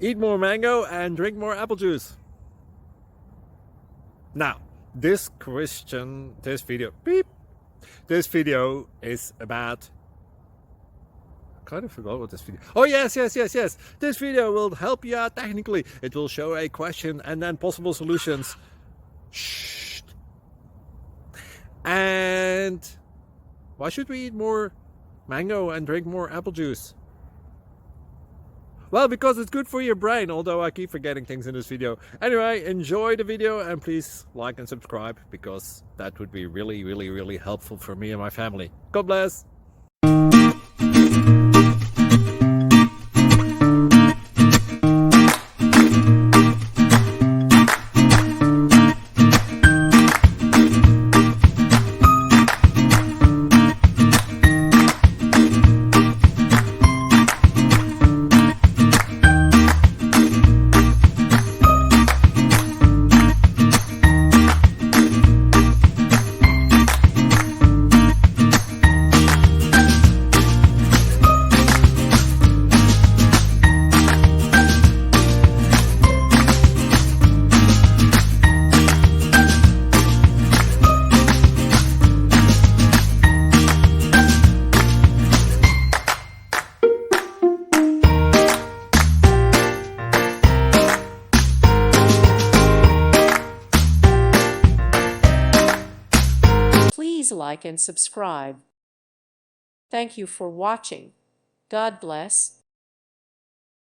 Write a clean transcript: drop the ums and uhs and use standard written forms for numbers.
eat more mango and drink more apple juice. Now, this video is about, I kind of forgot what this video. Oh yes. This video will help you out technically. It will show a question and then possible solutions. Shh. And why should we eat more mango and drink more apple juice? Well, because it's good for your brain, although I keep forgetting things in this video. Anyway, enjoy the video and please like and subscribe, because that would be really helpful for me and my family. God bless! Please like and subscribe. Thank you for watching. God bless.